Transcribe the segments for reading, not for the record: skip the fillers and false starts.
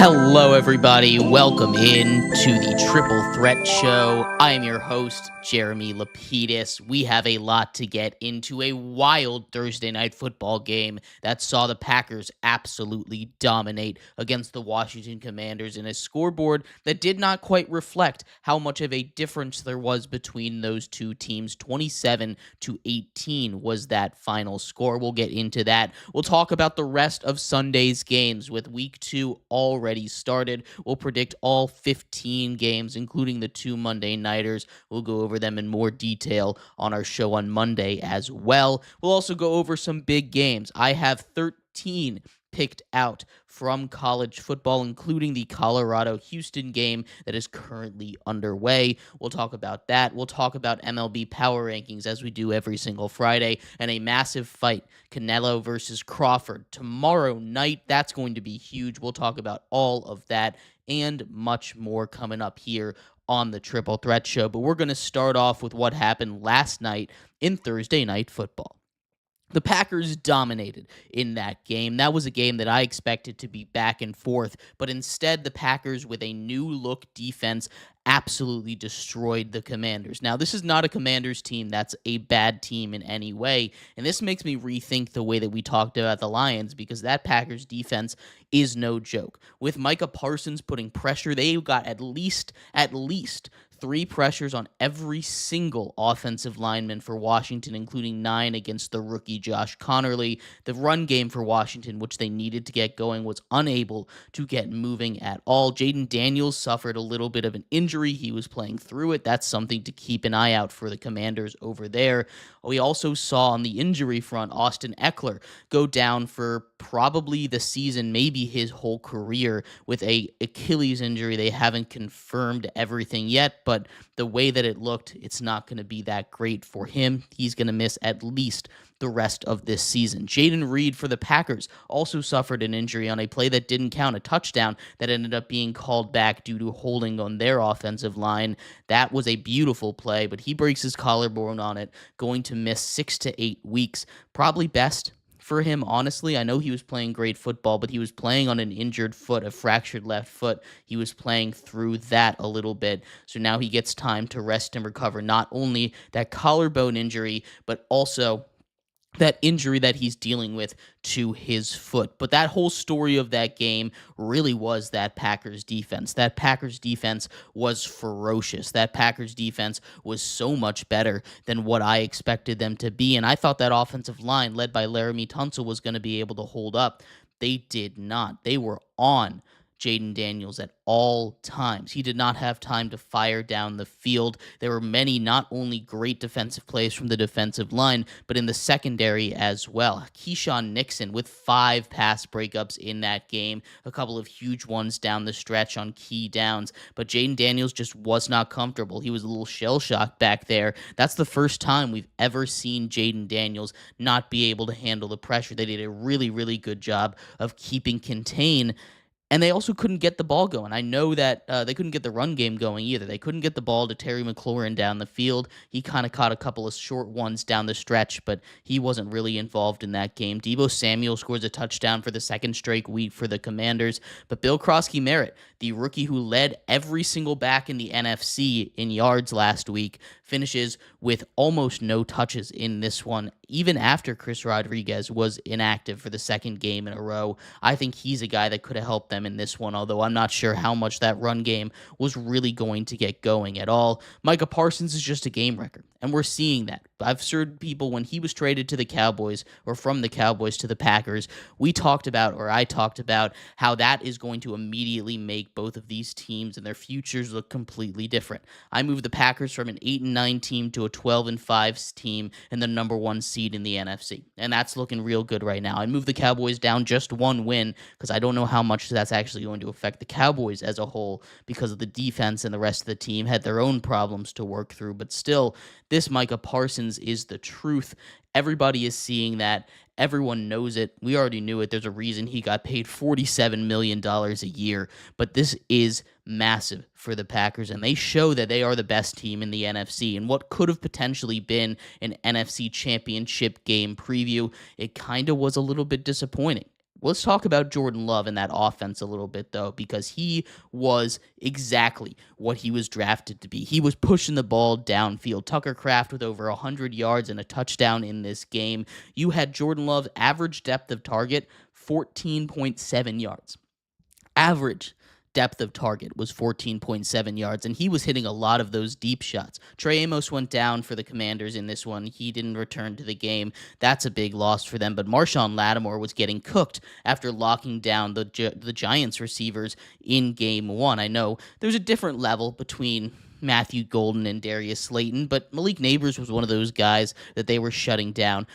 Hello, everybody. Welcome in to the Triple Threat Show. I am your host, Jeremy Lapidus. We have a lot to get into. A wild Thursday night football game that saw the Packers absolutely dominate against the Washington Commanders in a scoreboard that did not quite reflect how much of a difference there was between those two teams. 27-18 was that final score. We'll get into that. We'll talk about the rest of Sunday's games with week 2 already started. We'll predict all 15 games, including the 2 Monday nighters. We'll go over them in more detail on our show on Monday as well. We'll also go over some big games. I have 13 picked out from college football, including the Colorado-Houston game that is currently underway. We'll talk about that. We'll talk about MLB power rankings as we do every single Friday, and a massive fight, Canelo versus Crawford, tomorrow night. That's going to be huge. We'll talk about all of that and much more coming up here on the Triple Threat Show. But we're going to start off with what happened last night in Thursday Night Football. The Packers dominated in that game. That was a game that I expected to be back and forth, but instead the Packers, with a new look defense, absolutely destroyed the Commanders. Now, this is not a Commanders team that's a bad team in any way, and this makes me rethink the way that we talked about the Lions, because that Packers defense is no joke. With Micah Parsons putting pressure, they got at least 3 pressures on every single offensive lineman for Washington, including 9 against the rookie Josh Connerly. The run game for Washington, which they needed to get going, was unable to get moving at all. Jaden Daniels suffered a little bit of an injury. He was playing through it. That's something to keep an eye out for the Commanders over there. We also saw on the injury front, Austin Eckler go down for probably the season, maybe his whole career, with a Achilles injury. They haven't confirmed everything yet, but the way that it looked, it's not going to be that great for him. He's going to miss at least the rest of this season. Jaden Reed for the Packers also suffered an injury on a play that didn't count, a touchdown that ended up being called back due to holding on their offensive line. That was a beautiful play, but he breaks his collarbone on it, going to miss 6 to 8 weeks. Probably best for him, honestly. I know he was playing great football, but he was playing on an injured foot, a fractured left foot. He was playing through that a little bit. So now he gets time to rest and recover not only that collarbone injury, but also that injury that he's dealing with to his foot. But that whole story of that game really was that Packers defense. That Packers defense was ferocious. That Packers defense was so much better than what I expected them to be. And I thought that offensive line, led by Laramie Tunsil, was going to be able to hold up. They did not. They were on Jaden Daniels at all times. He did not have time to fire down the field. There were many not only great defensive plays from the defensive line, but in the secondary as well. Keyshawn Nixon with 5 pass breakups in that game, a couple of huge ones down the stretch on key downs, but Jaden Daniels just was not comfortable. He was a little shell-shocked back there. That's the first time we've ever seen Jaden Daniels not be able to handle the pressure. They did a really, really good job of keeping contain. And they also couldn't get the ball going. I know that they couldn't get the run game going either. They couldn't get the ball to Terry McLaurin down the field. He kind of caught a couple of short ones down the stretch, but he wasn't really involved in that game. Deebo Samuel scores a touchdown for the second straight week for the Commanders. But Bill Krosky-Merritt, the rookie who led every single back in the NFC in yards last week, finishes with almost no touches in this one, even after Chris Rodriguez was inactive for the second game in a row. I think he's a guy that could have helped them in this one, although I'm not sure how much that run game was really going to get going at all. Micah Parsons is just a game wrecker, and we're seeing that. I've heard people, when he was traded to the Cowboys, or from the Cowboys to the Packers, I talked about how that is going to immediately make both of these teams and their futures look completely different. I moved the Packers from an 8-9 team to a 12-5 team and the number 1 seed in the NFC, and that's looking real good right now. I moved the Cowboys down just 1 win because I don't know how much that's actually going to affect the Cowboys as a whole, because of the defense and the rest of the team had their own problems to work through. But still, this Micah Parsons is the truth. Everybody is seeing that. Everyone knows it. We already knew it. There's a reason he got paid $47 million a year. But this is massive for the Packers, and they show that they are the best team in the NFC. And what could have potentially been an NFC championship game preview, it kind of was a little bit disappointing. Let's talk about Jordan Love and that offense a little bit, though, because he was exactly what he was drafted to be. He was pushing the ball downfield. Tucker Kraft with over 100 yards and a touchdown in this game. You had Jordan Love's average depth of target, 14.7 yards. Average depth of target was 14.7 yards, and he was hitting a lot of those deep shots. Trey Amos went down for the Commanders in this one. He didn't return to the game. That's a big loss for them, but Marshawn Lattimore was getting cooked after locking down the Giants receivers in game one. I know there's a different level between Matthew Golden and Darius Slayton, but Malik Neighbors was one of those guys that they were shutting down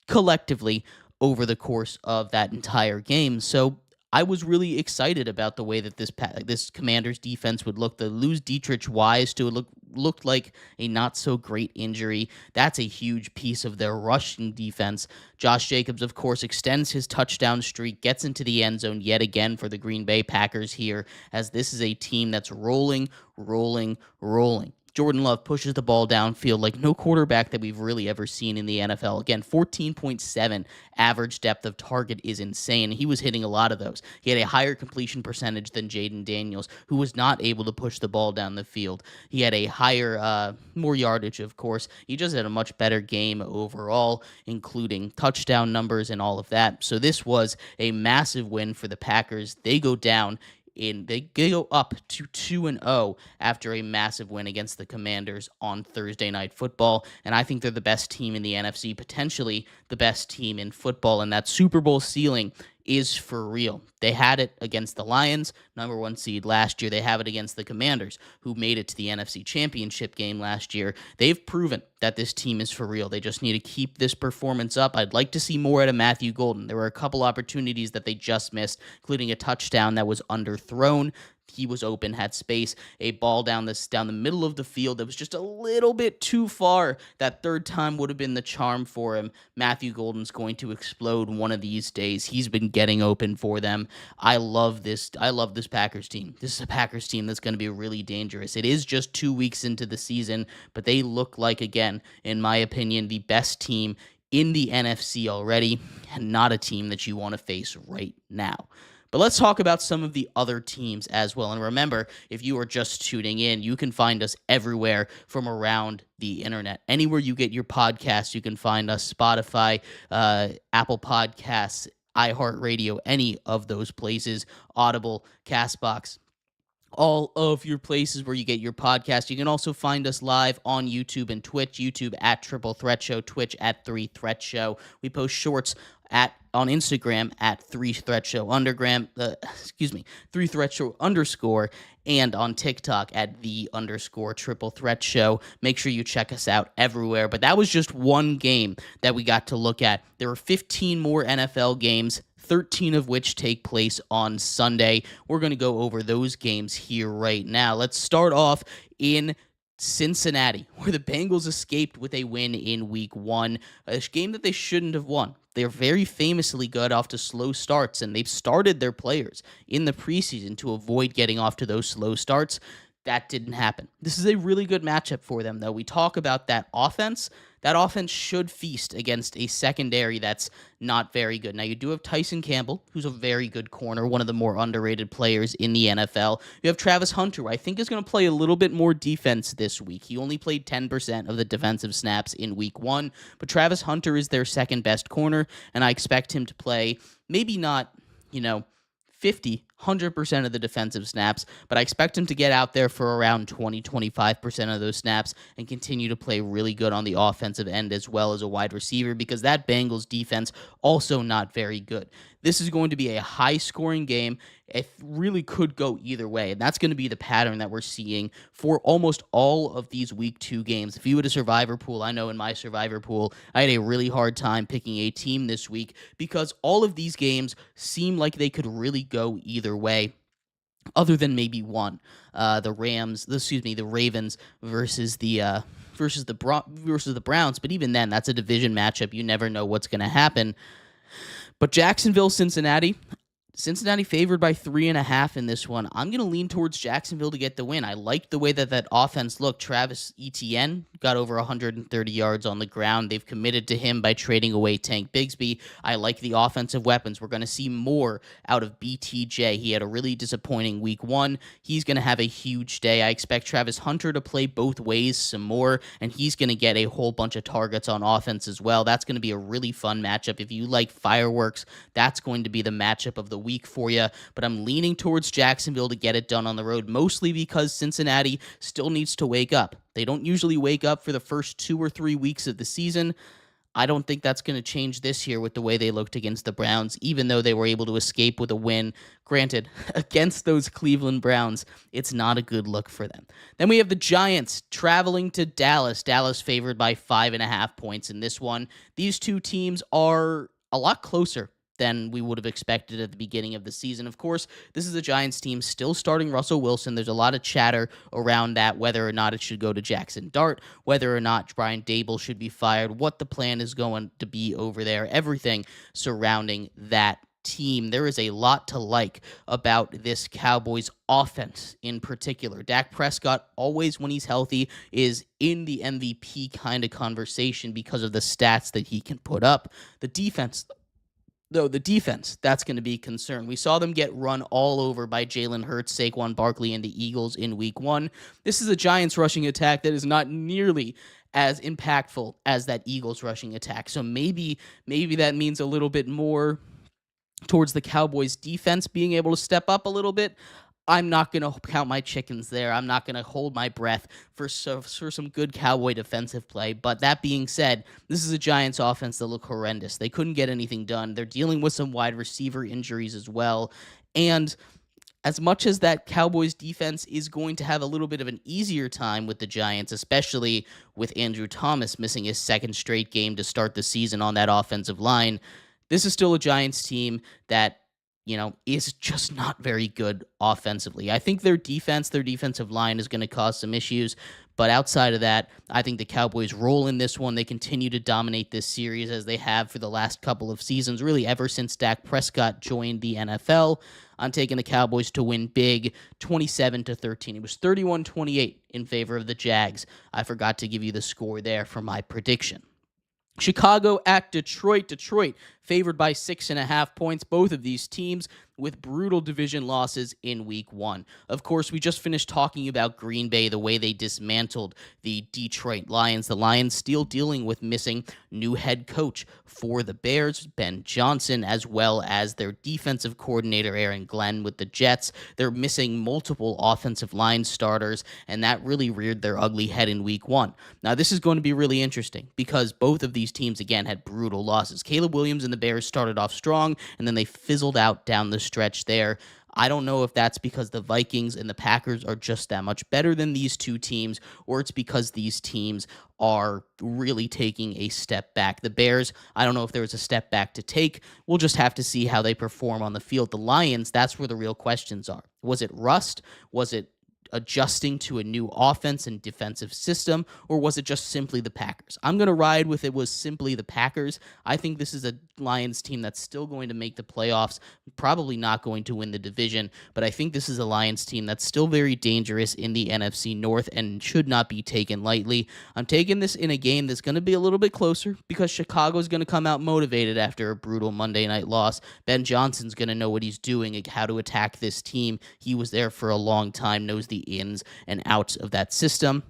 collectively over the course of that entire game. So I was really excited about the way that this Commanders defense would look. The lose Dietrich Wise to looked like a not so great injury. That's a huge piece of their rushing defense. Josh Jacobs, of course, extends his touchdown streak, gets into the end zone yet again for the Green Bay Packers here, as this is a team that's rolling. Jordan Love pushes the ball downfield like no quarterback that we've really ever seen in the NFL. Again, 14.7 average depth of target is insane. He was hitting a lot of those. He had a higher completion percentage than Jaden Daniels, who was not able to push the ball down the field. He had a higher, more yardage, of course. He just had a much better game overall, including touchdown numbers and all of that. So this was a massive win for the Packers. They go up to 2-0 after a massive win against the Commanders on Thursday Night Football, and I think they're the best team in the NFC, potentially the best team in football, and that Super Bowl ceiling is for real. They had it against the Lions, number one seed last year. They have it against the Commanders, who made it to the NFC Championship game last year. They've proven that this team is for real. They just need to keep this performance up. I'd like to see more out of Matthew Golden. There were a couple opportunities that they just missed, including a touchdown that was underthrown. He was open, had space, a ball down the middle of the field that was just a little bit too far. That third time would have been the charm for him. Matthew Golden's going to explode one of these days. He's been getting open for them. I love this Packers team. This is a Packers team that's going to be really dangerous. It is just 2 weeks into the season, but they look like, again, in my opinion, the best team in the NFC already, and not a team that you want to face right now. But let's talk about some of the other teams as well. And remember, if you are just tuning in, you can find us everywhere from around the internet. Anywhere you get your podcasts, you can find us. Spotify, Apple Podcasts, iHeartRadio, any of those places, Audible, CastBox, all of your places where you get your podcast. You can also find us live on YouTube and Twitch. YouTube at Triple Threat Show, Twitch at 3 Threat Show. We post shorts on Instagram at 3 Threat Show 3 Threat Show _, and on TikTok at _, Triple Threat Show. Make sure you check us out everywhere. But that was just one game that we got to look at. There were 15 more NFL games, 13 of which take place on Sunday. We're going to go over those games here right now. Let's start off in Cincinnati, where the Bengals escaped with a win in week one, a game that they shouldn't have won. They're very famously got off to slow starts, and they've started their players in the preseason to avoid getting off to those slow starts. That didn't happen. This is a really good matchup for them, though. We talk about that offense. That offense should feast against a secondary that's not very good. Now, you do have Tyson Campbell, who's a very good corner, one of the more underrated players in the NFL. You have Travis Hunter, who I think is going to play a little bit more defense this week. He only played 10% of the defensive snaps in week one, but Travis Hunter is their second best corner, and I expect him to play maybe not, 100% of the defensive snaps, but I expect him to get out there for around 20-25% of those snaps and continue to play really good on the offensive end as well as a wide receiver, because that Bengals defense also not very good. This is going to be a high-scoring game. It really could go either way, and that's going to be the pattern that we're seeing for almost all of these Week 2 games. If you had a survivor pool, I know in my survivor pool, I had a really hard time picking a team this week because all of these games seem like they could really go either way, other than maybe one. The Ravens versus the Browns, but even then, that's a division matchup. You never know what's going to happen. But Jacksonville, Cincinnati favored by 3.5 in this one. I'm going to lean towards Jacksonville to get the win. I like the way that offense looked. Travis Etienne got over 130 yards on the ground. They've committed to him by trading away Tank Bigsby. I like the offensive weapons. We're going to see more out of BTJ. He had a really disappointing week one. He's going to have a huge day. I expect Travis Hunter to play both ways some more, and he's going to get a whole bunch of targets on offense as well. That's going to be a really fun matchup. If you like fireworks, that's going to be the matchup of the week for you. But I'm leaning towards Jacksonville to get it done on the road, mostly because Cincinnati still needs to wake up. They don't usually wake up for the first 2 or 3 weeks of the season. I don't think that's going to change this year with the way they looked against the Browns, even though they were able to escape with a win. Granted, against those Cleveland Browns, it's not a good look for them. Then we have the Giants traveling to Dallas. Dallas favored by 5.5 points in this one. These two teams are a lot closer than we would have expected at the beginning of the season. Of course, this is a Giants team still starting Russell Wilson. There's a lot of chatter around that, whether or not it should go to Jackson Dart, whether or not Brian Dable should be fired, what the plan is going to be over there, everything surrounding that team. There is a lot to like about this Cowboys offense in particular. Dak Prescott, always when he's healthy, is in the MVP kind of conversation because of the stats that he can put up. The defense, that's going to be a concern. We saw them get run all over by Jalen Hurts, Saquon Barkley, and the Eagles in week one. This is a Giants rushing attack that is not nearly as impactful as that Eagles rushing attack. So maybe that means a little bit more towards the Cowboys defense being able to step up a little bit. I'm not going to count my chickens there. I'm not going to hold my breath for some good Cowboy defensive play. But that being said, this is a Giants offense that look horrendous. They couldn't get anything done. They're dealing with some wide receiver injuries as well. And as much as that Cowboys defense is going to have a little bit of an easier time with the Giants, especially with Andrew Thomas missing his second straight game to start the season on that offensive line, this is still a Giants team that is just not very good offensively. I think their defensive line is going to cause some issues, but outside of that, I think the Cowboys roll in this one. They continue to dominate this series as they have for the last couple of seasons, really ever since Dak Prescott joined the NFL. I'm taking the Cowboys to win big, 27-13. It was 31-28 in favor of the Jags. I forgot to give you the score there for my prediction. Chicago at Detroit. Detroit favored by 6.5 points. Both of these teams with brutal division losses in week one. Of course, we just finished talking about Green Bay, the way they dismantled the Detroit Lions. The Lions still dealing with missing new head coach for the Bears, Ben Johnson, as well as their defensive coordinator, Aaron Glenn, with the Jets. They're missing multiple offensive line starters, and that really reared their ugly head in week one. Now, this is going to be really interesting because both of these teams, again, had brutal losses. Caleb Williams and the Bears started off strong, and then they fizzled out down the stretch there. I don't know if that's because the Vikings and the Packers are just that much better than these two teams, or it's because these teams are really taking a step back. The Bears, I don't know if there was a step back to take. We'll just have to see how they perform on the field. The Lions, that's where the real questions are. Was it rust? Was it adjusting to a new offense and defensive system, or was it just simply the Packers? I'm going to ride with it was simply the Packers. I think this is a Lions team that's still going to make the playoffs, probably not going to win the division, but I think this is a Lions team that's still very dangerous in the NFC North and should not be taken lightly. I'm taking this in a game that's going to be a little bit closer because Chicago's going to come out motivated after a brutal Monday night loss. Ben Johnson's going to know what he's doing, how to attack this team. He was there for a long time, knows the ins and outs of that system.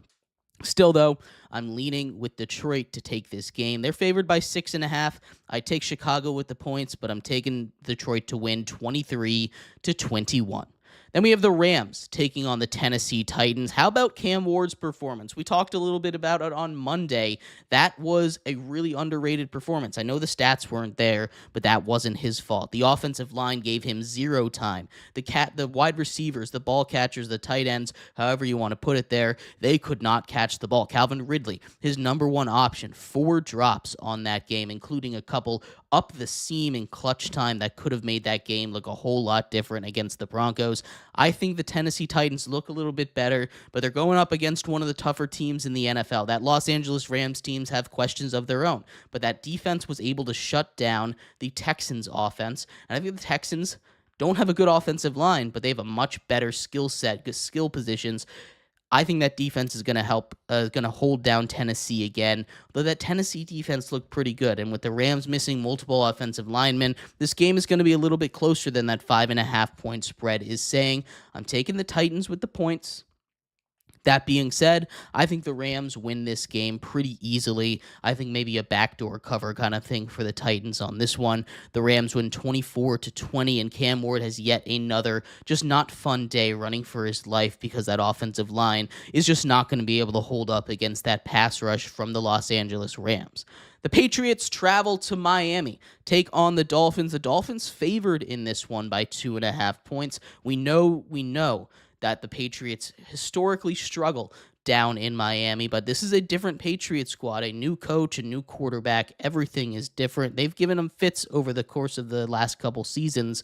Still, though, I'm leaning with Detroit to take this game. They're favored by 6.5. I take Chicago with the points, but I'm taking Detroit to win 23-21. Then we have the Rams taking on the Tennessee Titans. How about Cam Ward's performance? We talked a little bit about it on Monday. That was a really underrated performance. I know the stats weren't there, but that wasn't his fault. The offensive line gave him zero time. The wide receivers, the ball catchers, the tight ends, however you want to put it there, they could not catch the ball. Calvin Ridley, his number one option, 4 drops on that game, including a couple up the seam in clutch time that could have made that game look a whole lot different against the Broncos. I think the Tennessee Titans look a little bit better, but they're going up against one of the tougher teams in the NFL. That Los Angeles Rams teams have questions of their own, but that defense was able to shut down the Texans offense, and I think the Texans don't have a good offensive line, but they have a much better skill set, skill positions. I think that defense is going to going to hold down Tennessee again, though that Tennessee defense looked pretty good. And with the Rams missing multiple offensive linemen, this game is going to be a little bit closer than that 5.5 point spread is saying. I'm taking the Titans with the points. That being said, I think the Rams win this game pretty easily. I think maybe a backdoor cover kind of thing for the Titans on this one. The Rams win 24-20, and Cam Ward has yet another just not fun day running for his life because that offensive line is just not going to be able to hold up against that pass rush from the Los Angeles Rams. The Patriots travel to Miami, take on the Dolphins. The Dolphins favored in this one by 2.5 points. We know that the Patriots historically struggle down in Miami, but this is a different Patriot squad, a new coach, a new quarterback. Everything is different. They've given them fits over the course of the last couple seasons,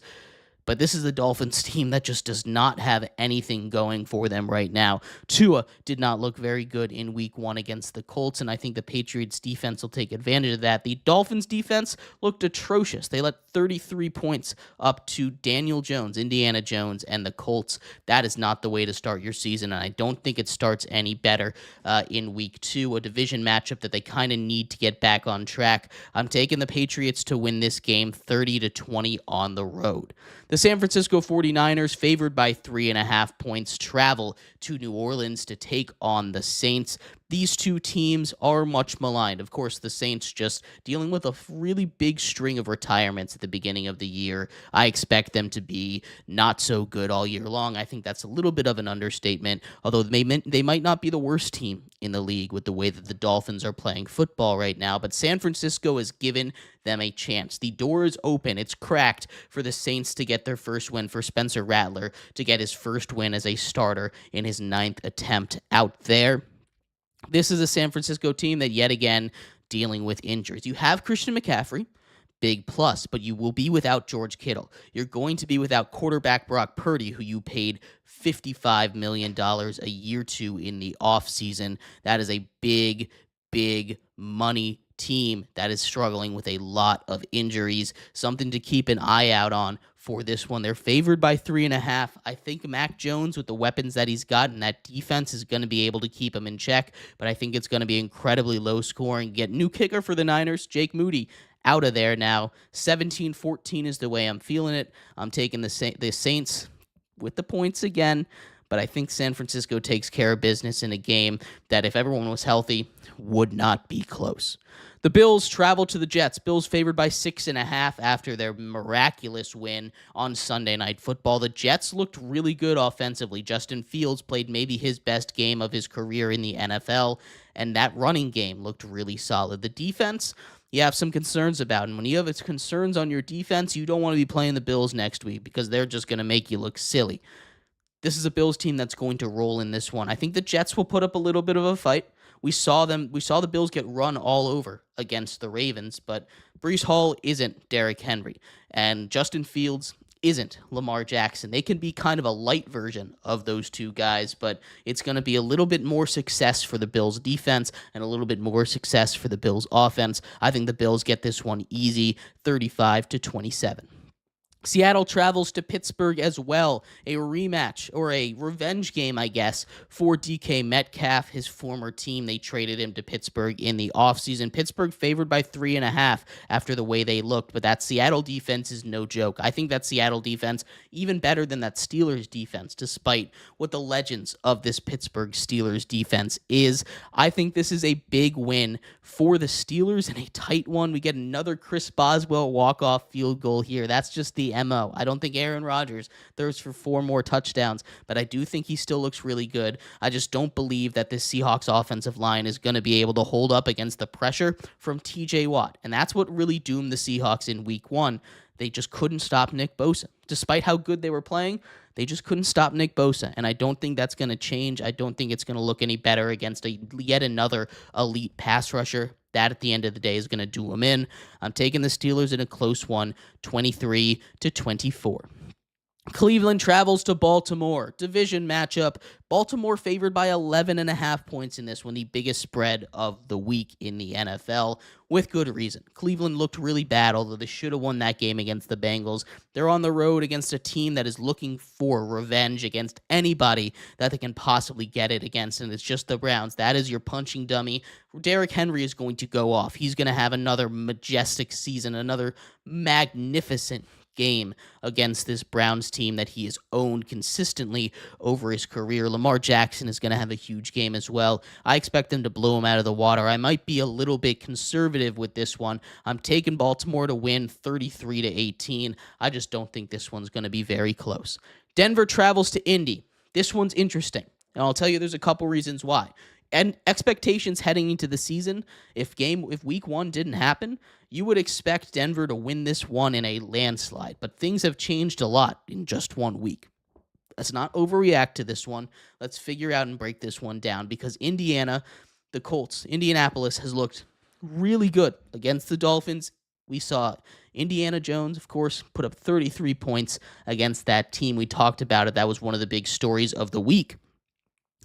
but this is the Dolphins team that just does not have anything going for them right now. Tua did not look very good in week 1 against the Colts, and I think the Patriots defense will take advantage of that. The Dolphins defense looked atrocious. They let 33 points up to Daniel Jones, Indiana Jones, and the Colts. That is not the way to start your season, and I don't think it starts any better in week 2, a division matchup that they kind of need to get back on track. I'm taking the Patriots to win this game 30-20 on the road. The San Francisco 49ers, favored by 3.5 points, travel to New Orleans to take on the Saints. These two teams are much maligned. Of course, the Saints just dealing with a really big string of retirements at the beginning of the year. I expect them to be not so good all year long. I think that's a little bit of an understatement, although they might not be the worst team in the league with the way that the Dolphins are playing football right now. But San Francisco has given them a chance. The door is open. It's cracked for the Saints to get their first win, for Spencer Rattler to get his first win as a starter in his 9th attempt out there. This is a San Francisco team that yet again dealing with injuries. You have Christian McCaffrey, big plus, but you will be without George Kittle. You're going to be without quarterback Brock Purdy, who you paid $55 million a year to in the offseason. That is a big, big money team that is struggling with a lot of injuries. Something to keep an eye out on for this one. They're favored by 3.5. I think Mac Jones, with the weapons that he's got and that defense, is going to be able to keep him in check, but I think it's going to be incredibly low scoring. Get new kicker for the Niners, Jake Moody, out of there now. 17-14 is the way I'm feeling it. I'm taking the Saints with the points again, but I think San Francisco takes care of business in a game that, if everyone was healthy, would not be close. The Bills travel to the Jets. Bills favored by 6.5 after their miraculous win on Sunday Night Football. The Jets looked really good offensively. Justin Fields played maybe his best game of his career in the NFL, and that running game looked really solid. The defense, you have some concerns about, and when you have concerns on your defense, you don't want to be playing the Bills next week because they're just going to make you look silly. This is a Bills team that's going to roll in this one. I think the Jets will put up a little bit of a fight. We saw the Bills get run all over against the Ravens, but Breece Hall isn't Derrick Henry, and Justin Fields isn't Lamar Jackson. They can be kind of a light version of those two guys, but it's going to be a little bit more success for the Bills defense and a little bit more success for the Bills offense. I think the Bills get this one easy, 35-27. Seattle travels to Pittsburgh as well, a rematch or a revenge game, I guess, for DK Metcalf, his former team. They traded him to Pittsburgh in the offseason. Pittsburgh favored by 3.5 after the way they looked, but that Seattle defense is no joke. I think that Seattle defense even better than that Steelers defense, despite what the legends of this Pittsburgh Steelers defense is. I think this is a big win for the Steelers and a tight one. We get another Chris Boswell walk-off field goal here. That's just the MO. I don't think Aaron Rodgers throws for 4 more touchdowns, but I do think he still looks really good. I just don't believe that this Seahawks offensive line is going to be able to hold up against the pressure from TJ Watt, and that's what really doomed the Seahawks in week 1. They just couldn't stop Nick Bosa. Despite how good they were playing, they just couldn't stop Nick Bosa, and I don't think that's going to change. I don't think it's going to look any better against yet another elite pass rusher. That, at the end of the day, is going to do them in. I'm taking the Steelers in a close one, 23-24. Cleveland travels to Baltimore. Division matchup. Baltimore favored by 11.5 points in this one, the biggest spread of the week in the NFL, with good reason. Cleveland looked really bad, although they should have won that game against the Bengals. They're on the road against a team that is looking for revenge against anybody that they can possibly get it against, and it's just the Browns. That is your punching dummy. Derrick Henry is going to go off. He's going to have another majestic season, another magnificent game against this Browns team that he has owned consistently over his career. Lamar Jackson is going to have a huge game as well. I expect them to blow him out of the water. I might be a little bit conservative with this one. I'm taking Baltimore to win 33-18. I just don't think this one's going to be very close. Denver travels to Indy. This one's interesting, and I'll tell you there's a couple reasons why. And expectations heading into the season, if week 1 didn't happen, you would expect Denver to win this one in a landslide. But things have changed a lot in just 1 week. Let's not overreact to this one. Let's figure out and break this one down, because Indianapolis has looked really good against the Dolphins. We saw Indiana Jones, of course, put up 33 points against that team. We talked about it. That was one of the big stories of the week.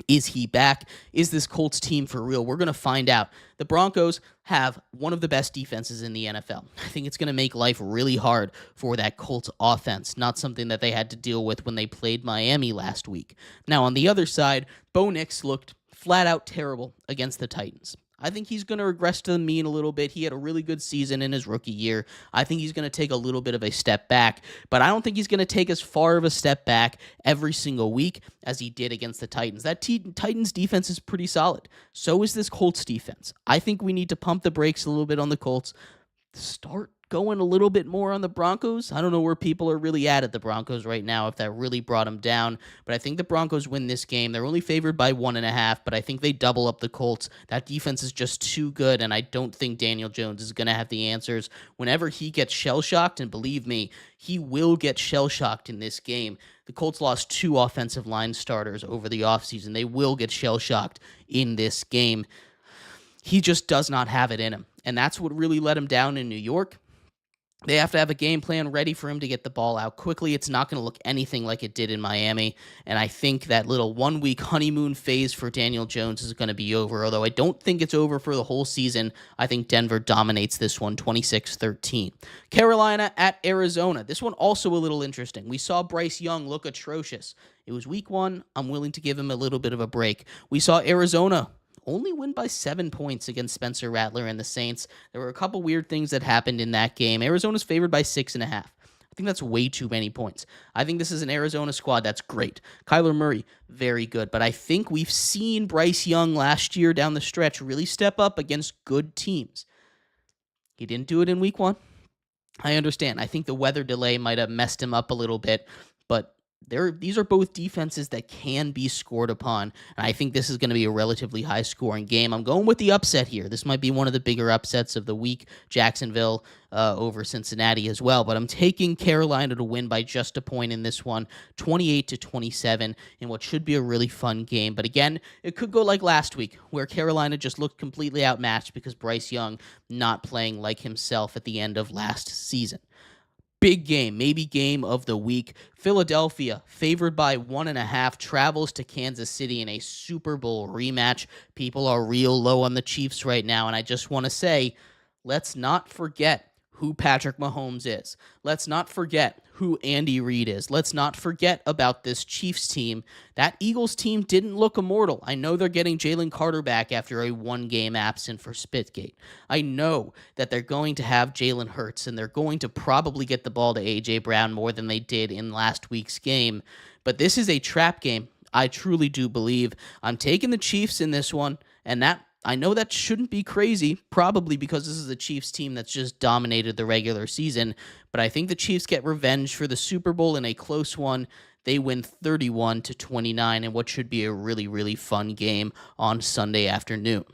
Is he back? Is this Colts team for real? We're going to find out. The Broncos have one of the best defenses in the NFL. I think it's going to make life really hard for that Colts offense, not something that they had to deal with when they played Miami last week. Now, on the other side, Bo Nix looked flat out terrible against the Titans. I think he's going to regress to the mean a little bit. He had a really good season in his rookie year. I think he's going to take a little bit of a step back, but I don't think he's going to take as far of a step back every single week as he did against the Titans. That Titans defense is pretty solid. So is this Colts defense. I think we need to pump the brakes a little bit on the Colts. Start going a little bit more on the Broncos. I don't know where people are really at the Broncos right now, if that really brought them down, but I think the Broncos win this game. They're only favored by 1.5, but I think they double up the Colts. That defense is just too good, and I don't think Daniel Jones is going to have the answers whenever he gets shell-shocked, and believe me, he will get shell-shocked in this game. The Colts lost 2 offensive line starters over the offseason. They will get shell-shocked in this game. He just does not have it in him, and that's what really let him down in New York. They have to have a game plan ready for him to get the ball out quickly. It's not going to look anything like it did in Miami, and I think that little 1-week honeymoon phase for Daniel Jones is going to be over, although I don't think it's over for the whole season. I think Denver dominates this one 26-13. Carolina at Arizona. This one also a little interesting. We saw Bryce Young look atrocious. It was week 1. I'm willing to give him a little bit of a break. We saw Arizona only win by 7 points against Spencer Rattler and the Saints. There were a couple weird things that happened in that game. Arizona's favored by 6.5. I think that's way too many points. I think this is an Arizona squad that's great. Kyler Murray, very good. But I think we've seen Bryce Young last year down the stretch really step up against good teams. He didn't do it in week 1. I understand. I think the weather delay might have messed him up a little bit, but these are both defenses that can be scored upon, and I think this is going to be a relatively high-scoring game. I'm going with the upset here. This might be one of the bigger upsets of the week, Jacksonville over Cincinnati as well, but I'm taking Carolina to win by just a point in this one, 28-27, in what should be a really fun game. But again, it could go like last week, where Carolina just looked completely outmatched because Bryce Young not playing like himself at the end of last season. Big game, maybe game of the week. Philadelphia, favored by 1.5, travels to Kansas City in a Super Bowl rematch. People are real low on the Chiefs right now, and I just want to say, let's not forget who Patrick Mahomes is. Let's not forget who Andy Reid is. Let's not forget about this Chiefs team. That Eagles team didn't look immortal. I know they're getting Jalen Carter back after a 1-game absence for Spitgate. I know that they're going to have Jalen Hurts, and they're going to probably get the ball to A.J. Brown more than they did in last week's game. But this is a trap game. I truly do believe. I'm taking the Chiefs in this one, and I know that shouldn't be crazy, probably because this is a Chiefs team that's just dominated the regular season, but I think the Chiefs get revenge for the Super Bowl in a close one. They win 31-29 in what should be a really, really fun game on Sunday afternoon.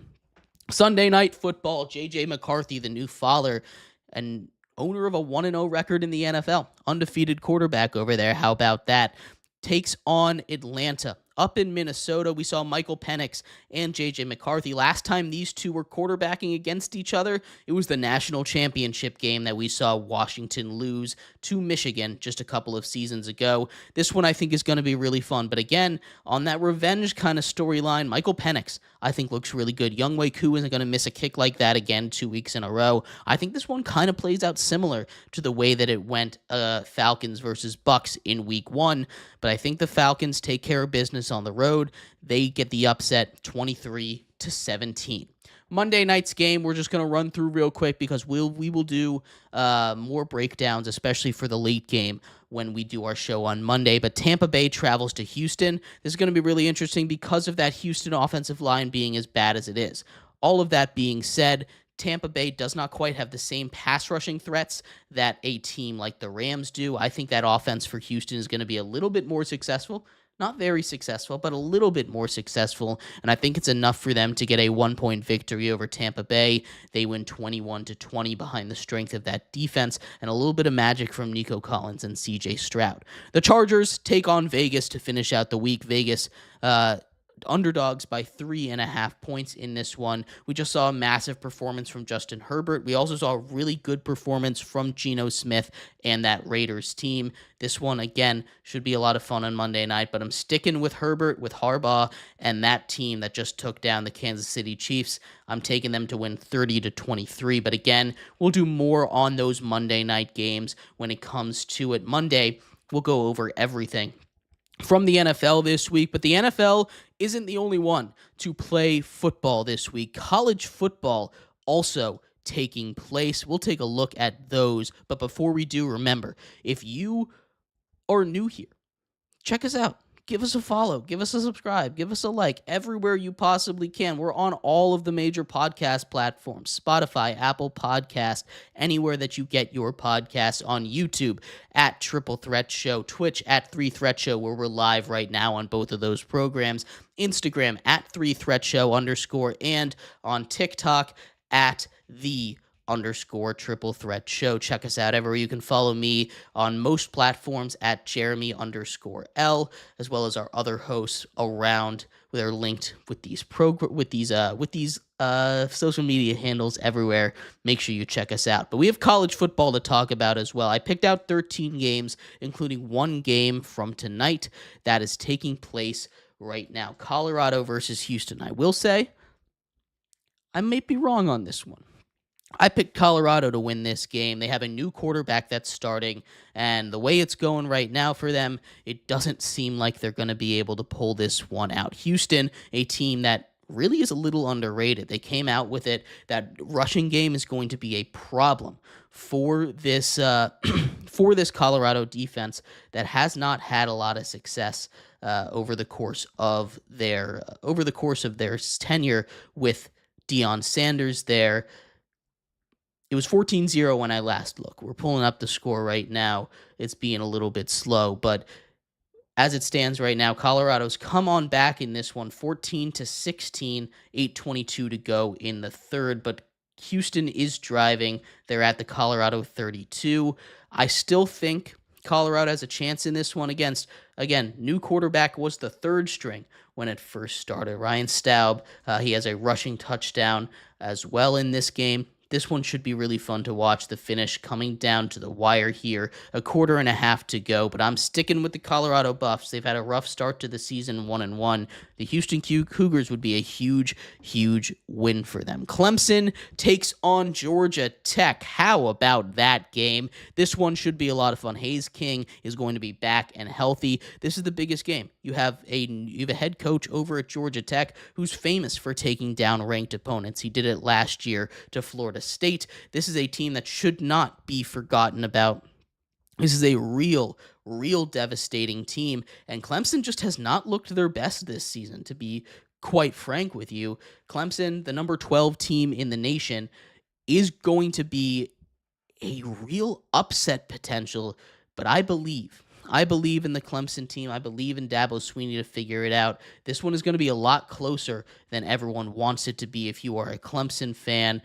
Sunday Night Football, J.J. McCarthy, the new father and owner of a 1-0 record in the NFL, undefeated quarterback over there. How about that? Takes on Atlanta. up in Minnesota, we saw Michael Penix and J.J. McCarthy. Last time these two were quarterbacking against each other, it was the national championship game that we saw Washington lose to Michigan just a couple of seasons ago. This one I think is going to be really fun. But again, on that revenge kind of storyline, Michael Penix, I think, looks really good. Younghoe Koo isn't going to miss a kick like that again 2 weeks in a row. I think this one kind of plays out similar to the way that it went Falcons versus Bucks in week 1. But I think the Falcons take care of business on the road. They get the upset 23-17. Monday night's game, we're just going to run through real quick because we will do more breakdowns, especially for the late game when we do our show on Monday. But Tampa Bay travels to Houston. This is going to be really interesting because of that Houston offensive line being as bad as it is. All of that being said, Tampa Bay does not quite have the same pass rushing threats that a team like the Rams do. I think that offense for Houston is going to be a little bit more successful. Not very successful, but a little bit more successful, and I think it's enough for them to get a 1-point victory over Tampa Bay. They win 21-20 behind the strength of that defense and a little bit of magic from Nico Collins and CJ Stroud. The Chargers take on Vegas to finish out the week. Vegas underdogs by 3.5 points in this one. We just saw a massive performance from Justin Herbert. We also saw a really good performance from Geno Smith and that Raiders team. This one, again, should be a lot of fun on Monday night, but I'm sticking with Herbert, with Harbaugh, and that team that just took down the Kansas City Chiefs. I'm taking them to win 30-23, but again, we'll do more on those Monday night games when it comes to it. Monday, we'll go over everything from the NFL this week, but the NFL isn't the only one to play football this week. College football also taking place. We'll take a look at those, but before we do, remember, if you are new here, check us out. Give us a follow, give us a subscribe, give us a like everywhere you possibly can. We're on all of the major podcast platforms, Spotify, Apple Podcast, anywhere that you get your podcasts, on YouTube at Triple Threat Show, Twitch at 3 Threat Show, where we're live right now on both of those programs, Instagram at 3 Threat Show _, and on TikTok at the _Triple Threat Show. Check us out everywhere. You can follow me on most platforms at Jeremy_L, as well as our other hosts around. They're linked with these social media handles everywhere. Make sure you check us out. But we have college football to talk about as well. I picked out 13 games, including one game from tonight that is taking place right now. Colorado versus Houston. I will say, I may be wrong on this one. I picked Colorado to win this game. They have a new quarterback that's starting, and the way it's going right now for them, it doesn't seem like they're going to be able to pull this one out. Houston, a team that really is a little underrated. They came out with it. That rushing game is going to be a problem for this for this Colorado defense that has not had a lot of success over the course of their tenure with Deion Sanders there. It was 14-0 when I last looked. We're pulling up the score right now. It's being a little bit slow, but as it stands right now, Colorado's come on back in this one, 14-16, 8:22 to go in the third, but Houston is driving. They're at the Colorado 32. I still think Colorado has a chance in this one against, again, new quarterback was the third string when it first started. Ryan Staub, he has a rushing touchdown as well in this game. This one should be really fun to watch. The finish coming down to the wire here. 1.25 to go, but I'm sticking with the Colorado Buffs. They've had a rough start to the season, 1-1. The Houston Cougars would be a huge, huge win for them. Clemson takes on Georgia Tech. How about that game? This one should be a lot of fun. Hayes King is going to be back and healthy. This is the biggest game. You have a head coach over at Georgia Tech who's famous for taking down ranked opponents. He did it last year to Florida State. This is a team that should not be forgotten about. This is a real devastating team, and Clemson just has not looked their best this season, to be quite frank with you. Clemson, the number 12 team in the nation, is going to be a real upset potential, but I believe in the Clemson team. I believe in Dabo Swinney to figure it out. This one is going to be a lot closer than everyone wants it to be if you are a Clemson fan.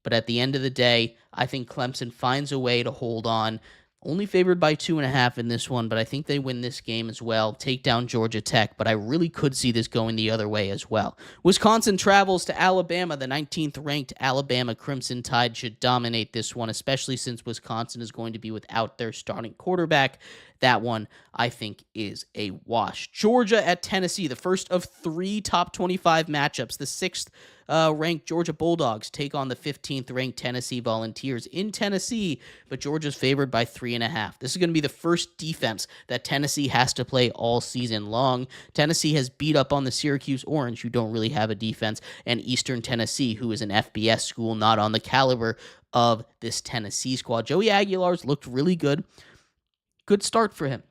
But at the end of the day, I think Clemson finds a way to hold on. Only favored by 2.5 in this one, but I think they win this game as well. Take down Georgia Tech, but I really could see this going the other way as well. Wisconsin travels to Alabama. The 19th ranked Alabama Crimson Tide should dominate this one, especially since Wisconsin is going to be without their starting quarterback. That one, I think, is a wash. Georgia at Tennessee, the first of 3 top 25 matchups. The 6th ranked Georgia Bulldogs take on the 15th ranked Tennessee Volunteers in Tennessee, but Georgia's favored by 3.5. This is going to be the first defense that Tennessee has to play all season long. Tennessee has beat up on the Syracuse Orange, who don't really have a defense, and Eastern Tennessee, who is an FBS school not on the caliber of this Tennessee squad. Joey Aguilar's looked really good. Good start for him.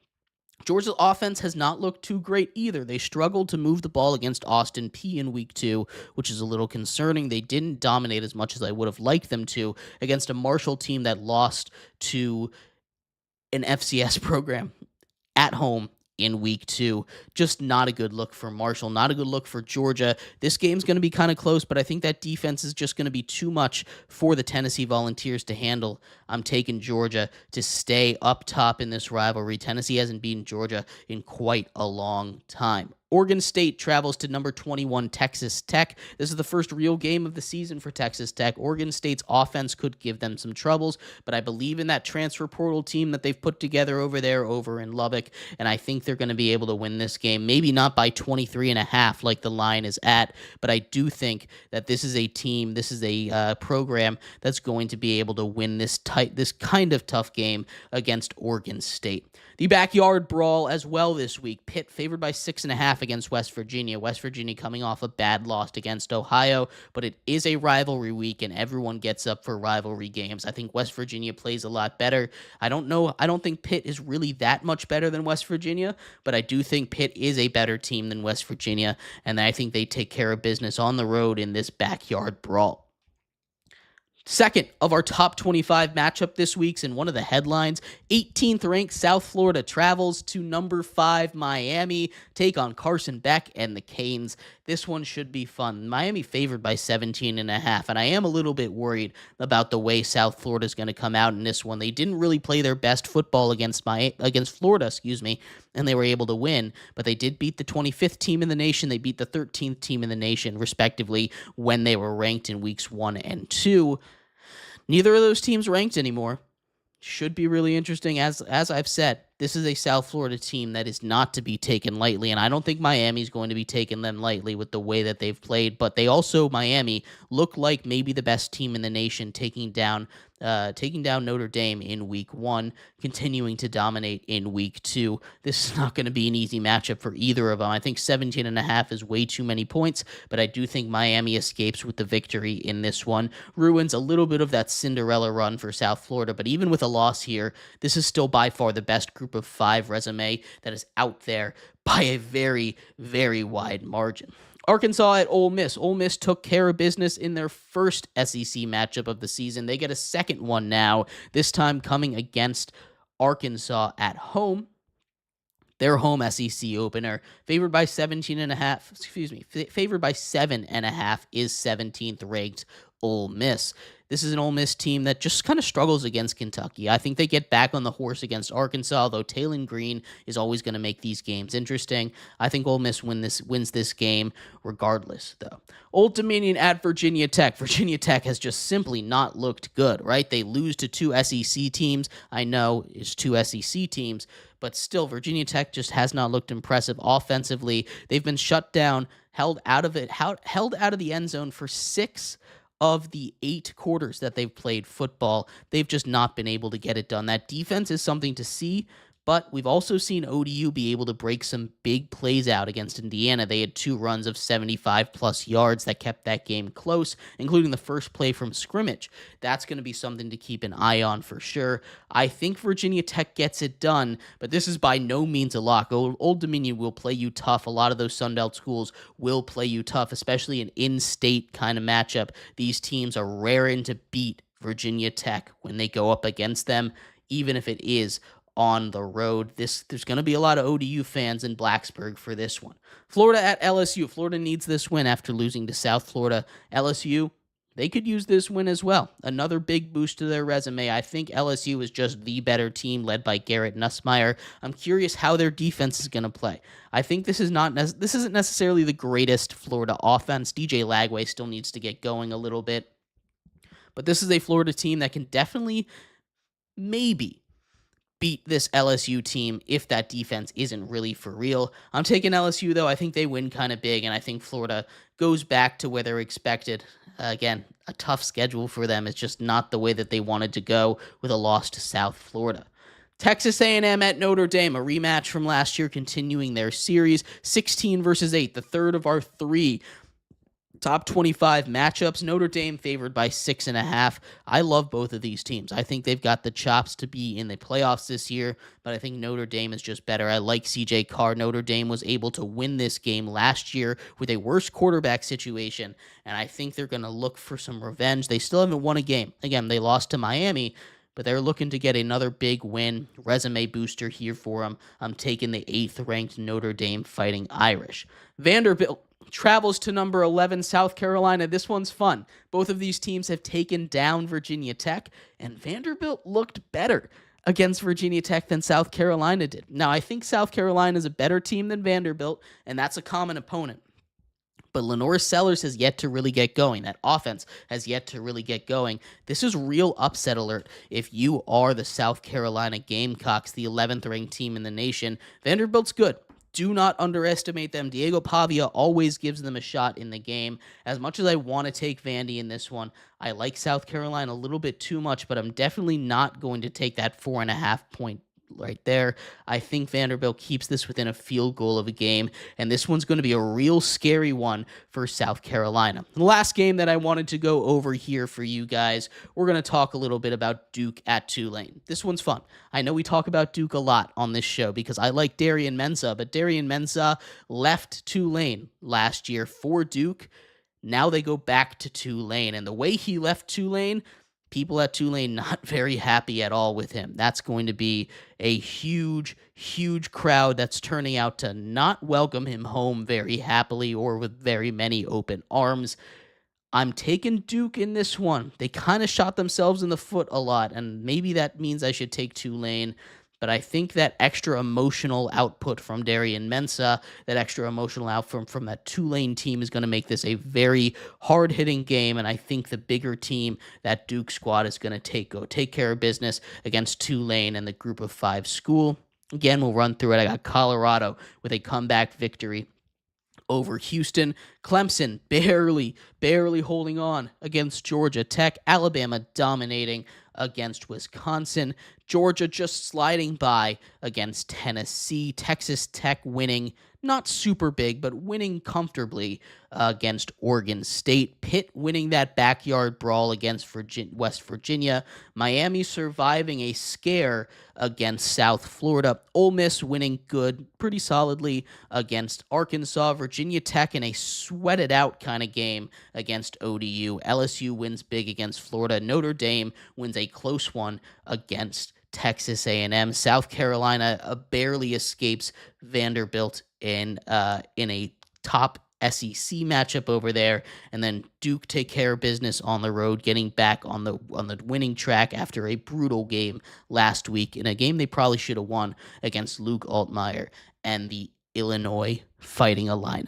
Georgia's offense has not looked too great either. They struggled to move the ball against Austin Peay in week 2, which is a little concerning. They didn't dominate as much as I would have liked them to against a Marshall team that lost to an FCS program at home in week 2. Just not a good look for Marshall, not a good look for Georgia. This game's going to be kind of close, but I think that defense is just going to be too much for the Tennessee Volunteers to handle. I'm taking Georgia to stay up top in this rivalry. Tennessee hasn't beaten Georgia in quite a long time. Oregon State travels to number 21 Texas Tech. This is the first real game of the season for Texas Tech. Oregon State's offense could give them some troubles, but I believe in that transfer portal team that they've put together over in Lubbock, and I think they're going to be able to win this game. Maybe not by 23.5 like the line is at, but I do think that this is a team, this is a program that's going to be able to win this kind of tough game against Oregon State. The backyard brawl as well this week. Pitt favored by 6.5 against West Virginia. West Virginia coming off a bad loss against Ohio, but it is a rivalry week and everyone gets up for rivalry games. I think West Virginia plays a lot better. I don't think Pitt is really that much better than West Virginia, but I do think Pitt is a better team than West Virginia, and I think they take care of business on the road in this backyard brawl. Second of our top 25 matchup this week's in one of the headlines, 18th ranked South Florida travels to number 5 Miami, take on Carson Beck and the Canes. This one should be fun. Miami favored by 17.5, and I am a little bit worried about the way South Florida is going to come out in this one. They didn't really play their best football against Florida, and they were able to win, but they did beat the 25th team in the nation. They beat the 13th team in the nation, respectively, when they were ranked in weeks 1 and 2. Neither of those teams ranked anymore. Should be really interesting. As I've said, this is a South Florida team that is not to be taken lightly, and I don't think Miami's going to be taking them lightly with the way that they've played, but Miami, look like maybe the best team in the nation, taking down Notre Dame in week 1, continuing to dominate in week 2. This is not going to be an easy matchup for either of them. I think 17.5 is way too many points, but I do think Miami escapes with the victory in this one. Ruins a little bit of that Cinderella run for South Florida, but even with a loss here, this is still by far the best group of 5 resume that is out there by a very, very wide margin. Arkansas at Ole Miss. Ole Miss took care of business in their first SEC matchup of the season. They get a second one now, this time coming against Arkansas at home. Their home SEC opener, favored by 17.5, favored by 7.5 is 17th ranked Ole Miss. This is an Ole Miss team that just kind of struggles against Kentucky. I think they get back on the horse against Arkansas, though Taylon Green is always going to make these games interesting. I think Ole Miss wins this game regardless, though. Old Dominion at Virginia Tech. Virginia Tech has just simply not looked good, right? They lose to 2 SEC teams. I know it's 2 SEC teams, but still, Virginia Tech just has not looked impressive offensively. They've been shut down, held out of the end zone for 6 of the 8 quarters that they've played football. They've just not been able to get it done. That defense is something to see, but we've also seen ODU be able to break some big plays out against Indiana. They had 2 runs of 75-plus yards that kept that game close, including the first play from scrimmage. That's going to be something to keep an eye on for sure. I think Virginia Tech gets it done, but this is by no means a lock. Old Dominion will play you tough. A lot of those Sun Belt schools will play you tough, especially an in-state kind of matchup. These teams are raring to beat Virginia Tech when they go up against them, even if it is on the road. There's going to be a lot of ODU fans in Blacksburg for this one. Florida at LSU. Florida needs this win after losing to South Florida. LSU, they could use this win as well. Another big boost to their resume. I think LSU is just the better team led by Garrett Nussmeier. I'm curious how their defense is going to play. I think this isn't necessarily the greatest Florida offense. DJ Lagway still needs to get going a little bit. But this is a Florida team that can definitely maybe beat this LSU team if that defense isn't really for real. I'm taking LSU, though. I think they win kind of big, and I think Florida goes back to where they're expected. Again, a tough schedule for them. It's just not the way that they wanted to go with a loss to South Florida. Texas A&M at Notre Dame, a rematch from last year, continuing their series, 16 versus 8, the third of our 3 top 25 matchups. Notre Dame favored by 6.5. I love both of these teams. I think they've got the chops to be in the playoffs this year, but I think Notre Dame is just better. I like CJ Carr. Notre Dame was able to win this game last year with a worse quarterback situation, and I think they're going to look for some revenge. They still haven't won a game. Again, they lost to Miami, but they're looking to get another big win. Resume booster here for them. I'm taking the 8th-ranked Notre Dame Fighting Irish. Vanderbilt travels to number 11, South Carolina. This one's fun. Both of these teams have taken down Virginia Tech, and Vanderbilt looked better against Virginia Tech than South Carolina did. Now, I think South Carolina is a better team than Vanderbilt, and that's a common opponent. But Lenore Sellers has yet to really get going. That offense has yet to really get going. This is real upset alert if you are the South Carolina Gamecocks, the 11th-ranked team in the nation. Vanderbilt's good. Do not underestimate them. Diego Pavia always gives them a shot in the game. As much as I want to take Vandy in this one, I like South Carolina a little bit too much, but I'm definitely not going to take that 4.5 point right there. I think Vanderbilt keeps this within a field goal of a game, and this one's going to be a real scary one for South Carolina. The last game that I wanted to go over here for you guys, we're going to talk a little bit about Duke at Tulane. This one's fun. I know we talk about Duke a lot on this show because I like Darian Mensah, but Darian Mensah left Tulane last year for Duke. Now they go back to Tulane, and the way he left Tulane, people at Tulane not very happy at all with him. That's going to be a huge, huge crowd that's turning out to not welcome him home very happily or with very many open arms. I'm taking Duke in this one. They kind of shot themselves in the foot a lot, and maybe that means I should take Tulane. But I think that extra emotional output from Darian Mensah, that extra emotional output from that Tulane team is going to make this a very hard-hitting game, and I think the bigger team, that Duke squad, is going to take care of business against Tulane and the group of 5 school. Again, we'll run through it. I got Colorado with a comeback victory over Houston. Clemson barely holding on against Georgia Tech. Alabama dominating against Wisconsin. Georgia just sliding by against Tennessee. Texas Tech winning, not super big, but winning comfortably against Oregon State. Pitt winning that backyard brawl against West Virginia. Miami surviving a scare against South Florida. Ole Miss winning pretty solidly against Arkansas. Virginia Tech in a sweated out kind of game against ODU. LSU wins big against Florida. Notre Dame wins a close one against Texas A&M. South Carolina barely escapes Vanderbilt in a top SEC matchup over there, and then Duke take care of business on the road, getting back on the winning track after a brutal game last week in a game they probably should have won against Luke Altmaier and the Illinois Fighting Illini.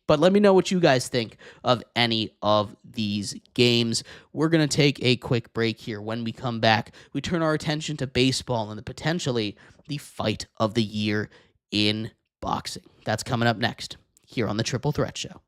But let me know what you guys think of any of these games. We're going to take a quick break here. When we come back, we turn our attention to baseball and potentially the fight of the year in boxing. That's coming up next here on the Triple Threat Show.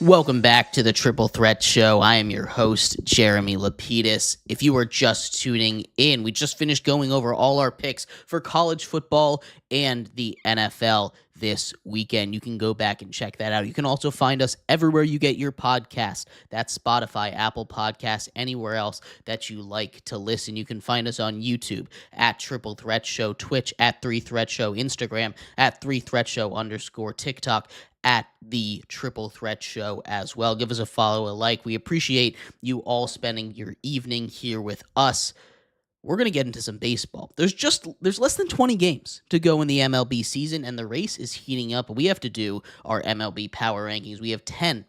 Welcome back to the Triple Threat Show. I am your host, Jeremy Lapidus. If you are just tuning in, we just finished going over all our picks for college football and the NFL this weekend. You can go back and check that out. You can also find us everywhere you get your podcast. That's Spotify, Apple Podcasts, anywhere else that you like to listen. You can find us on YouTube at Triple Threat Show, Twitch at 3 Threat Show, Instagram at 3 Threat Show _ TikTok at the Triple Threat Show as well. Give us a follow, a like. We appreciate you all spending your evening here with us. We're going to get into some baseball. There's less than 20 games to go in the MLB season, and the race is heating up. We have to do our MLB power rankings. We have 10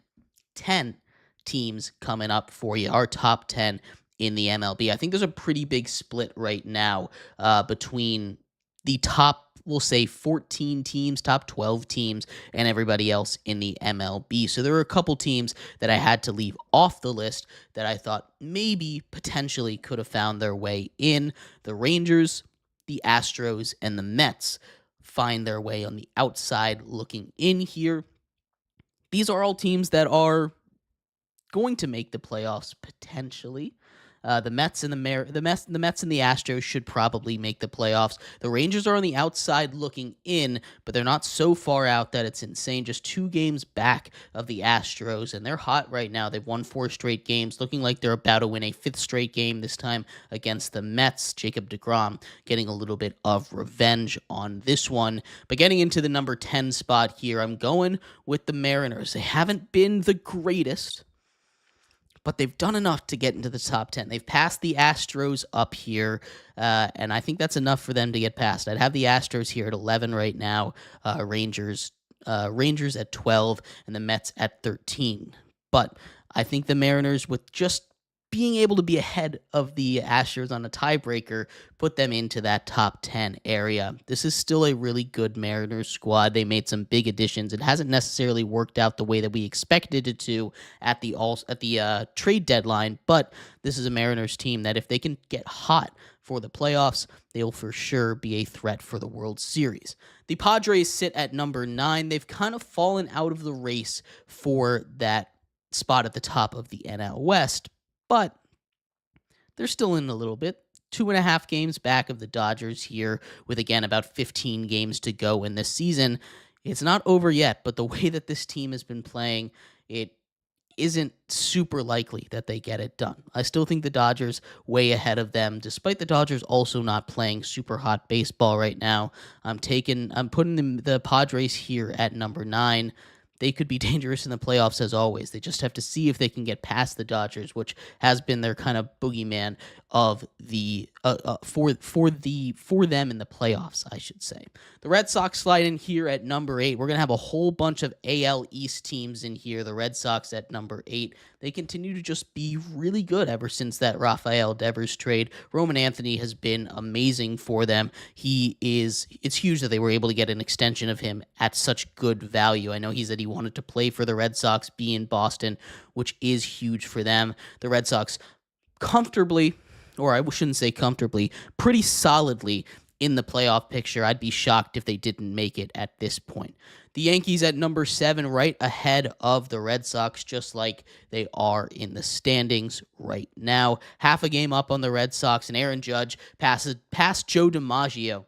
teams coming up for you, our top 10 in the MLB. I think there's a pretty big split right now between the top, we'll say 14 teams, top 12 teams, and everybody else in the MLB. So there were a couple teams that I had to leave off the list that I thought maybe potentially could have found their way in. The Rangers, the Astros, and the Mets find their way on the outside looking in here. These are all teams that are going to make the playoffs potentially. The Mets and the Mets and the Astros should probably make the playoffs. The Rangers are on the outside looking in, but they're not so far out that it's insane. Just 2 games back of the Astros, and they're hot right now. They've won 4 straight games, looking like they're about to win a 5th straight game, this time against the Mets. Jacob deGrom getting a little bit of revenge on this one. But getting into the number 10 spot here, I'm going with the Mariners. They haven't been the greatest, but they've done enough to get into the top 10. They've passed the Astros up here, and I think that's enough for them to get past. I'd have the Astros here at 11 right now, Rangers at 12, and the Mets at 13. But I think the Mariners, with just being able to be ahead of the Astros on a tiebreaker, put them into that top 10 area. This is still a really good Mariners squad. They made some big additions. It hasn't necessarily worked out the way that we expected it to at the trade deadline, but this is a Mariners team that if they can get hot for the playoffs, they'll for sure be a threat for the World Series. The Padres sit at number 9. They've kind of fallen out of the race for that spot at the top of the NL West, but they're still in a little bit. 2.5 games back of the Dodgers here with, again, about 15 games to go in this season. It's not over yet, but the way that this team has been playing, it isn't super likely that they get it done. I still think the Dodgers way ahead of them, despite the Dodgers also not playing super hot baseball right now. I'm putting the Padres here at number 9. They could be dangerous in the playoffs as always. They just have to see if they can get past the Dodgers, which has been their kind of boogeyman of the for them in the playoffs, I should say. The Red Sox slide in here at number 8. We're gonna have a whole bunch of AL East teams in here. The Red Sox at number 8. They continue to just be really good ever since that Rafael Devers trade. Roman Anthony has been amazing for them. It's huge that they were able to get an extension of him at such good value. I know he said he wanted to play for the Red Sox, be in Boston, which is huge for them. The Red Sox comfortably, or I shouldn't say comfortably, pretty solidly in the playoff picture. I'd be shocked if they didn't make it at this point. The Yankees at number 7, right ahead of the Red Sox, just like they are in the standings right now. Half a game up on the Red Sox, and Aaron Judge past Joe DiMaggio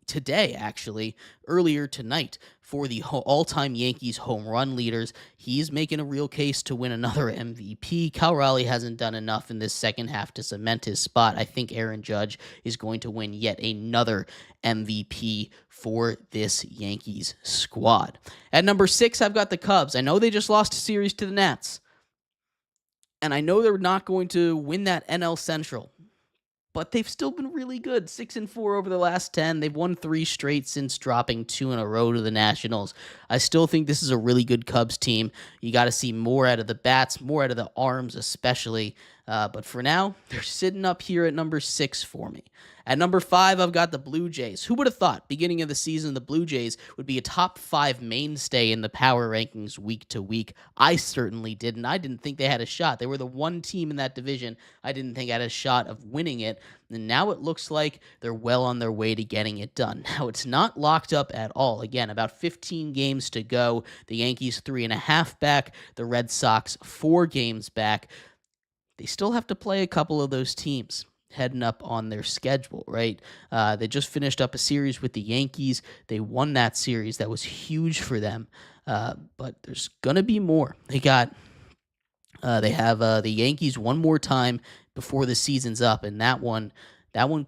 today, actually, earlier tonight, for the all-time Yankees home run leaders. He's making a real case to win another MVP. Cal Raleigh hasn't done enough in this second half to cement his spot. I think Aaron Judge is going to win yet another MVP for this Yankees squad. At number 6, I've got the Cubs. I know they just lost a series to the Nats, and I know they're not going to win that NL Central, but they've still been really good. 6-4 over the last 10. They've won 3 straight since dropping 2 in a row to the Nationals. I still think this is a really good Cubs team. You got to see more out of the bats, more out of the arms especially. But for now, they're sitting up here at number 6 for me. At number 5, I've got the Blue Jays. Who would have thought, beginning of the season, the Blue Jays would be a top 5 mainstay in the power rankings week to week? I certainly didn't. I didn't think they had a shot. They were the one team in that division I didn't think had a shot of winning it. And now it looks like they're well on their way to getting it done. Now, it's not locked up at all. Again, about 15 games to go. The Yankees 3.5 back. The Red Sox 4 games back. They still have to play a couple of those teams heading up on their schedule, right? They just finished up a series with the Yankees. They won that series. That was huge for them. But there's going to be more. They have the Yankees one more time before the season's up, and that one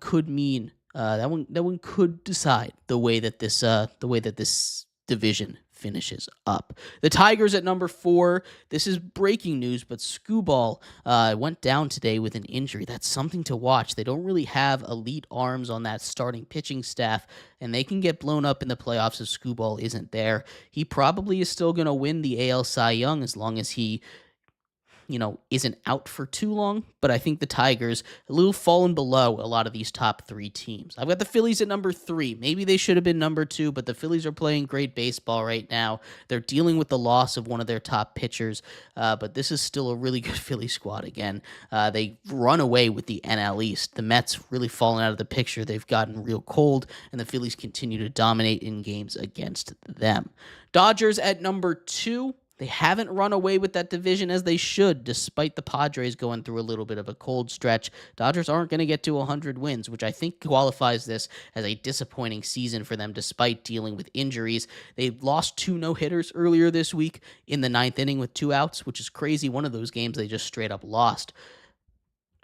could mean that one could decide the way that this division finishes up. The Tigers at number 4. This is breaking news, but Skubal went down today with an injury. That's something to watch. They don't really have elite arms on that starting pitching staff, and they can get blown up in the playoffs if Skubal isn't there. He probably is still going to win the AL Cy Young as long as he isn't out for too long, but I think the Tigers a little fallen below a lot of these top 3 teams. I've got the Phillies at number 3. Maybe they should have been number 2, but the Phillies are playing great baseball right now. They're dealing with the loss of one of their top pitchers, but this is still a really good Philly squad again. They run away with the NL East. The Mets really fallen out of the picture. They've gotten real cold, and the Phillies continue to dominate in games against them. Dodgers at number 2. They haven't run away with that division as they should, despite the Padres going through a little bit of a cold stretch. Dodgers aren't going to get to 100 wins, which I think qualifies this as a disappointing season for them despite dealing with injuries. They lost 2 no-hitters earlier this week in the 9th inning with 2 outs, which is crazy. One of those games they just straight up lost.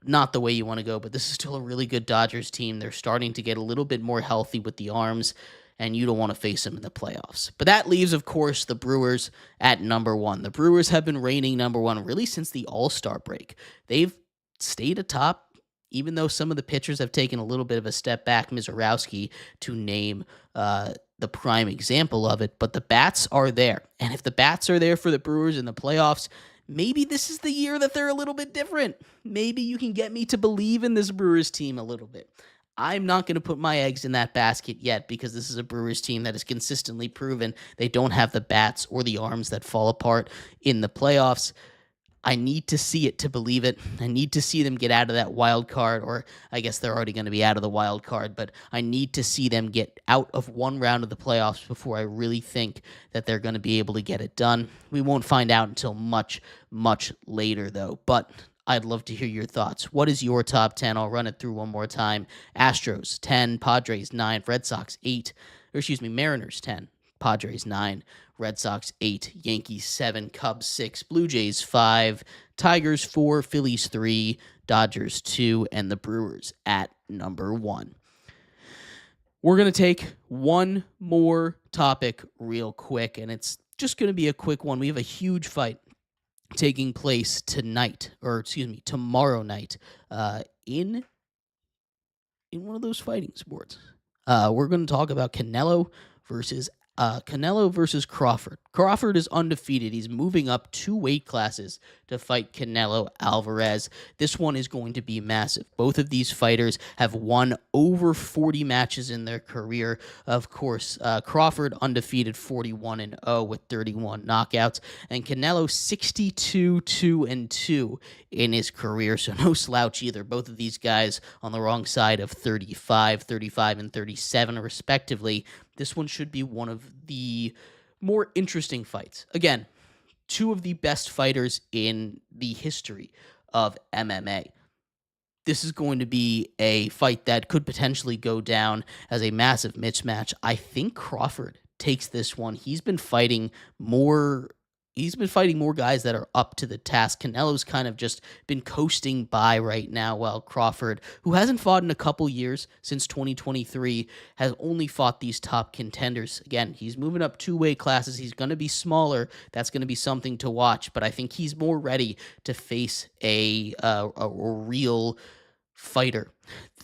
Not the way you want to go, but this is still a really good Dodgers team. They're starting to get a little bit more healthy with the arms, and you don't want to face them in the playoffs. But that leaves, of course, the Brewers at number 1. The Brewers have been reigning number 1 really since the All-Star break. They've stayed atop, even though some of the pitchers have taken a little bit of a step back, Mizorowski to name the prime example of it, but the bats are there. And if the bats are there for the Brewers in the playoffs, maybe this is the year that they're a little bit different. Maybe you can get me to believe in this Brewers team a little bit. I'm not going to put my eggs in that basket yet because this is a Brewers team that has consistently proven they don't have the bats or the arms that fall apart in the playoffs. I need to see it to believe it. I need to see them get out of that wild card, or I guess they're already going to be out of the wild card, but I need to see them get out of one round of the playoffs before I really think that they're going to be able to get it done. We won't find out until much, much later, though, but I'd love to hear your thoughts. What is your top 10? I'll run it through one more time. Astros, 10. Padres, 9. Red Sox, 8. Mariners, 10. Padres, 9. Red Sox, 8. Yankees, 7. Cubs, 6. Blue Jays, 5. Tigers, 4. Phillies, 3. Dodgers, 2. And the Brewers at number 1. We're going to take one more topic real quick, and it's just going to be a quick one. We have a huge fight taking place tomorrow night, in one of those fighting sports. We're going to talk about Canelo versus Crawford. Crawford is undefeated. He's moving up 2 weight classes to fight Canelo Alvarez. This one is going to be massive. Both of these fighters have won over 40 matches in their career. Of course, Crawford undefeated 41-0 with 31 knockouts, and Canelo 62-2-2 in his career, so no slouch either. Both of these guys on the wrong side of 35, and 37 respectively. This one should be one of the more interesting fights. Again, 2 of the best fighters in the history of MMA. This is going to be a fight that could potentially go down as a massive mismatch. I think Crawford takes this one. He's been fighting more guys that are up to the task. Canelo's kind of just been coasting by right now, while Crawford, who hasn't fought in a couple years since 2023, has only fought these top contenders. Again, he's moving up 2 weight classes. He's going to be smaller. That's going to be something to watch, but I think he's more ready to face a real fighter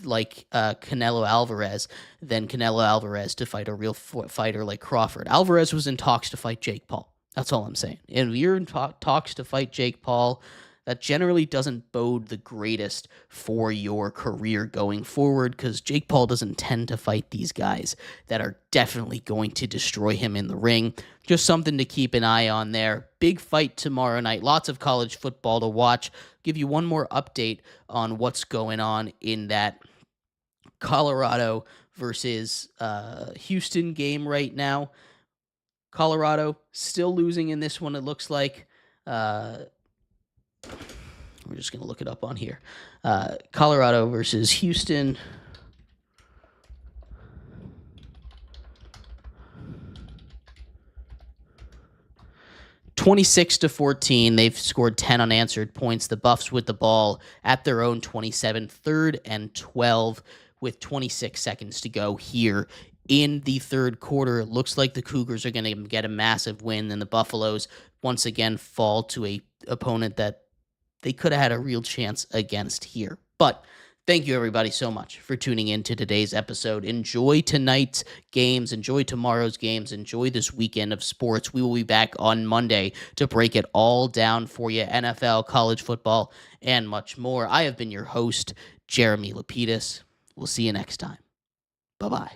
like Canelo Alvarez than Canelo Alvarez to fight a real fighter like Crawford. Alvarez was in talks to fight Jake Paul. That's all I'm saying. And if you're in talks to fight Jake Paul, that generally doesn't bode the greatest for your career going forward, because Jake Paul doesn't tend to fight these guys that are definitely going to destroy him in the ring. Just something to keep an eye on there. Big fight tomorrow night. Lots of college football to watch. Give you one more update on what's going on in that Colorado versus Houston game right now. Colorado still losing in this one, it looks like. We're just going to look it up on here. Colorado versus Houston. (26-14). They've scored 10 unanswered points. The Buffs with the ball at their own 27, 3rd and 12 with 26 seconds to go here in the third quarter. It looks like the Cougars are going to get a massive win, and the Buffaloes once again fall to a opponent that they could have had a real chance against here. But thank you, everybody, so much for tuning in to today's episode. Enjoy tonight's games. Enjoy tomorrow's games. Enjoy this weekend of sports. We will be back on Monday to break it all down for you. NFL, college football, and much more. I have been your host, Jeremy Lapidus. We'll see you next time. Bye-bye.